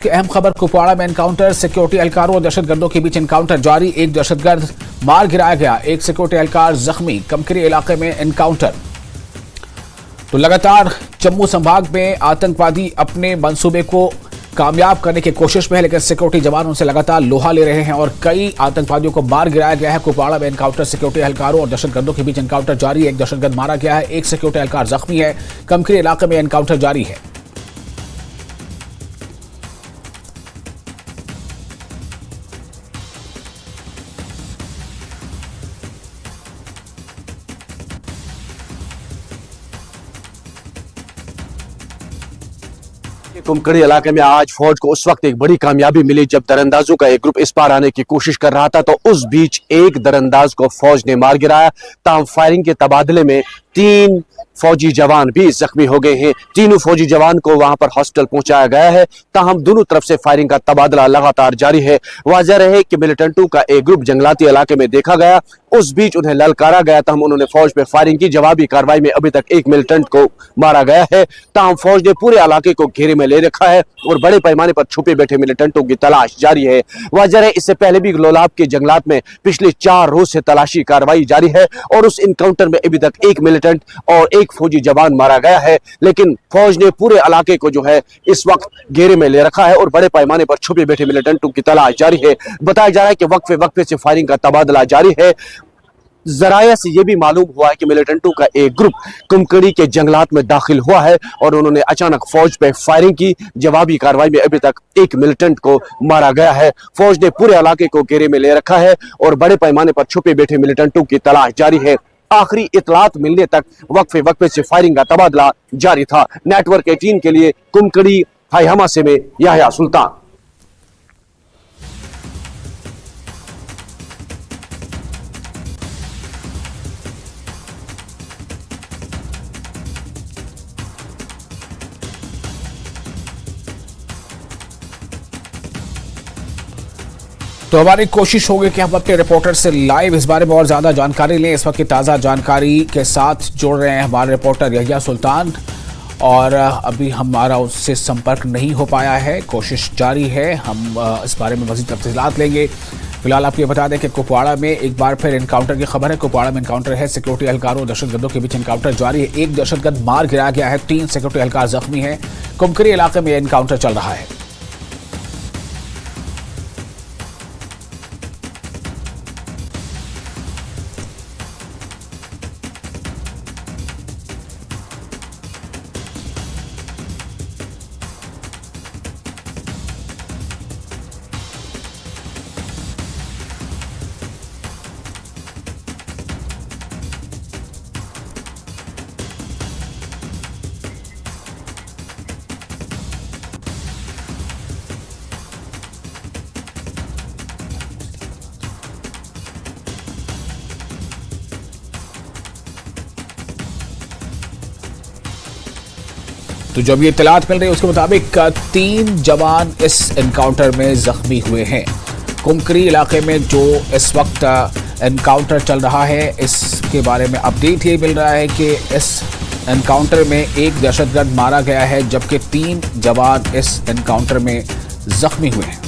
की अहम खबर कुपवाड़ा में एनकाउंटर, सिक्योरिटी एहलकारों और दहशतगर्दों के बीच एनकाउंटर जारी। एक दहशतगर्द मार गिराया गया, एक सिक्योरिटी एहलकार जख्मी। कमकरी इलाके में एनकाउंटर। तो लगातार जम्मू संभाग में आतंकवादी अपने मंसूबे को कामयाब करने की कोशिश में है, लेकिन सिक्योरिटी जवान उनसे लगातार लोहा ले रहे हैं और कई आतंकवादियों को मार गिराया गया है। कुपवाड़ा में एनकाउंटर, सिक्योरिटी एहलकारों और दहशतगर्दों के बीच एनकाउंटर जारी। एक दहशतगर्द मारा गया है, एक सिक्योरिटी एहलकार जख्मी है। कमकरी इलाके में एनकाउंटर जारी है। कुमकड़ी इलाके में आज फौज को उस वक्त एक बड़ी कामयाबी मिली जब दरअंदाजों का एक ग्रुप इस पार आने की कोशिश कर रहा था, तो उस बीच एक दरअंदाज को फौज ने मार गिराया। ताहम फायरिंग के तबादले में 3 फौजी जवान भी जख्मी हो गए हैं। तीनों फौजी जवान को वहां पर हॉस्पिटल पहुंचाया गया है। ताहम दोनों तरफ से फायरिंग का तबादला लगातार जारी है। वाज़ेह रहे कि मिलिटेंटों का एक ग्रुप जंगलाती इलाके में देखा गया, उस बीच उन्हें ललकारा गया। ताहम उन्होंने फौज पर फायरिंग की। जवाबी कार्रवाई में अभी तक एक मिलिटेंट को मारा गया है। ताहम फौज ने पूरे इलाके को घेरे में ले रखा है और बड़े पैमाने पर छुपे बैठे मिलिटेंटों की तलाश जारी है। वाज़ेह है, इससे पहले भी लोलाब के जंगलात में पिछले 4 रोज से तलाशी कार्रवाई जारी है और उस इनकाउंटर में अभी तक एक मिलिटेंट और एक फौजी जवान मारा गया है। लेकिन फौज ने पूरे इलाके को जो है इस वक्त घेरे में ले रखा है और बड़े पैमाने पर छुपे बैठे मिलिटेंटों की तलाश जारी है। बताया जा रहा है कि वक्फे वक्फे से फायरिंग का तबादला जारी है। जराया से यह भी मालूम हुआ है कि मिलिटेंटों का एक ग्रुप कुमकड़ी के जंगलात में दाखिल हुआ है और उन्होंने अचानक फौज पे फायरिंग की। जवाबी कार्रवाई में अभी तक एक मिलिटेंट को मारा गया है। फौज ने पूरे इलाके को घेरे में ले रखा है और बड़े पैमाने पर छुपे बैठे मिलिटेंटों की तलाश जारी है। आखिरी इतलात मिलने तक वक्फे वक्फे से फायरिंग का तबादला जारी था। नेटवर्क 18 के लिए कुमकड़ी हाईहमा से में याह्या सुल्तान। तो हमारी कोशिश होगी कि हम अपने रिपोर्टर से लाइव इस बारे में और ज्यादा जानकारी लें। इस वक्त की ताज़ा जानकारी के साथ जोड़ रहे हैं हमारे रिपोर्टर याह्या सुल्तान और अभी हमारा उससे संपर्क नहीं हो पाया है। कोशिश जारी है, हम इस बारे में मज़ीद तफसीलात लेंगे। फिलहाल आपको बता दें कि कुपवाड़ा में एक बार फिर एनकाउंटर की खबर है। कुपवाड़ा में एनकाउंटर है, सिक्योरिटी एहलकारों और दहशतगर्दों के बीच एनकाउंटर जारी है। एक दहशतगर्द मार गिराया गया है, 3 सिक्योरिटी एहलकार जख्मी हैं। कुमकरी इलाके में एनकाउंटर चल रहा है। तो जब ये इत्तलात मिल रही है उसके मुताबिक 3 जवान इस एनकाउंटर में जख्मी हुए हैं। कुमकरी इलाके में जो इस वक्त एनकाउंटर चल रहा है, इसके बारे में अपडेट ये मिल रहा है कि इस एनकाउंटर में एक दहशतगर्द मारा गया है, जबकि 3 जवान इस एनकाउंटर में जख्मी हुए हैं।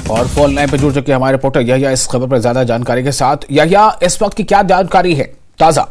और फोन लाइन पर जुड़ चुके हमारे रिपोर्टर याह्या इस खबर पर ज्यादा जानकारी के साथ। याह्या, इस वक्त की क्या जानकारी है ताजा?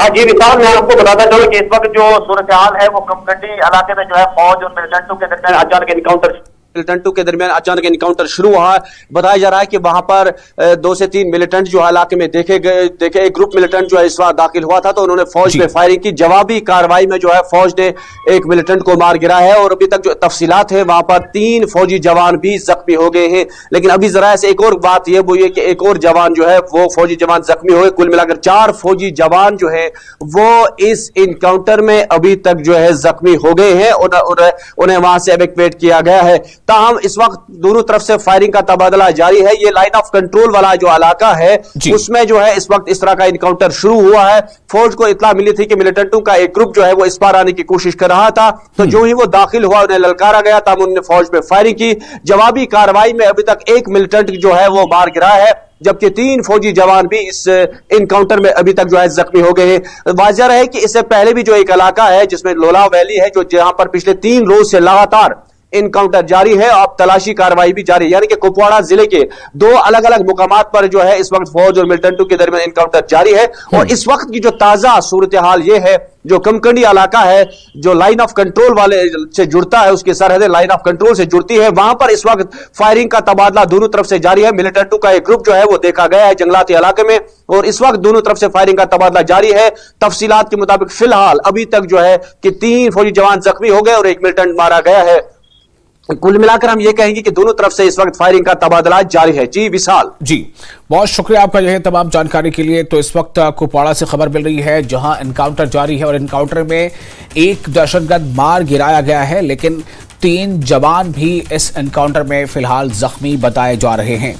जी विशाल, मैं आपको बताता चलूं कि इस वक्त जो सूरत हाल है वो कुमकड़ी इलाके में जो है फौज और मिलिटेंटों के दरमियान अचानक एनकाउंटर मिलिटेंटों के दरमियान अचानक इनकाउंटर शुरू हुआ। बताया जा रहा है कि वहां पर 2 से 3 मिलिटेंट जो है इलाके में देखे एक ग्रुप मिलिटेंट जो है इस बार दाखिल हुआ था, तो उन्होंने फौज पे फायरिंग की। जवाबी कार्रवाई में जो है फौज ने एक मिलिटेंट को मार गिरा है और अभी तक जो तफसीलात है वहां पर 3 फौजी जवान भी जख्मी हो गए हैं। लेकिन अभी जरा से एक और बात यह वो ये कि एक और जवान जो है वो फौजी जवान जख्मी हुए। कुल मिलाकर 4 फौजी जवान जो है वो इस इनकाउंटर में अभी तक जो है जख्मी हो गए हैं और उन्हें वहां से एवैक्यूएट किया गया है। ताहम इस वक्त दोनों तरफ से फायरिंग का तबादला जारी है। ये लाइन ऑफ कंट्रोल वाला जो इलाका है उसमें जो है इस वक्त इस तरह का इनकाउंटर शुरू हुआ है। फौज को इत्तला मिली थी कि मिलिटेंटों का एक ग्रुप जो है वो इस पार आने की कोशिश कर रहा था, तो जो ही वो दाखिल हुआ उन्हें ललकारा गया, तब उन्होंने फौज पे फायरिंग की। जवाबी कार्रवाई में अभी तक एक मिलिटेंट जो है वो मार गिरा है, जबकि 3 फौजी जवान भी इस इनकाउंटर में अभी तक जो है जख्मी हो गए हैं। वाज़ेह है कि इससे पहले भी जो एक इलाका है जिसमें लोला वैली है, जो जहां पर पिछले 3 रोज से लगातार इनकाउंटर जारी है, अब तलाशी कार्रवाई भी जारी है। यानी कि कुपवाड़ा जिले के 2 अलग अलग मुकामात पर जो है इस वक्त फौज और मिलिटेंटों के दरमियान इनकाउंटर जारी है। और इस वक्त की जो ताजा सूरत हाल यह है, जो कमकंडी इलाका है जो लाइन ऑफ कंट्रोल वाले से जुड़ता है, उसकी सरहदें लाइन ऑफ कंट्रोल से जुड़ती है, वहां पर इस वक्त फायरिंग का तबादला दोनों तरफ से जारी है। मिलिटेंटों का एक ग्रुप जो है वो देखा गया है जंगलाती इलाके में और इस वक्त दोनों तरफ से फायरिंग का तबादला जारी है। तफसीलात के मुताबिक फिलहाल अभी तक जो है कि 3 फौजी जवान जख्मी हो गए और 1 मिलिटेंट मारा गया है। कुल मिलाकर हम ये कहेंगे कि दोनों तरफ से इस वक्त फायरिंग का तबादला जारी है। जी विशाल। जी बहुत शुक्रिया आपका यह तमाम जानकारी के लिए। तो इस वक्त कुपवाड़ा से खबर मिल रही है जहां इनकाउंटर जारी है और इनकाउंटर में एक दहशतगर्द मार गिराया गया है, लेकिन 3 जवान भी इस इनकाउंटर में फिलहाल जख्मी बताए जा रहे हैं।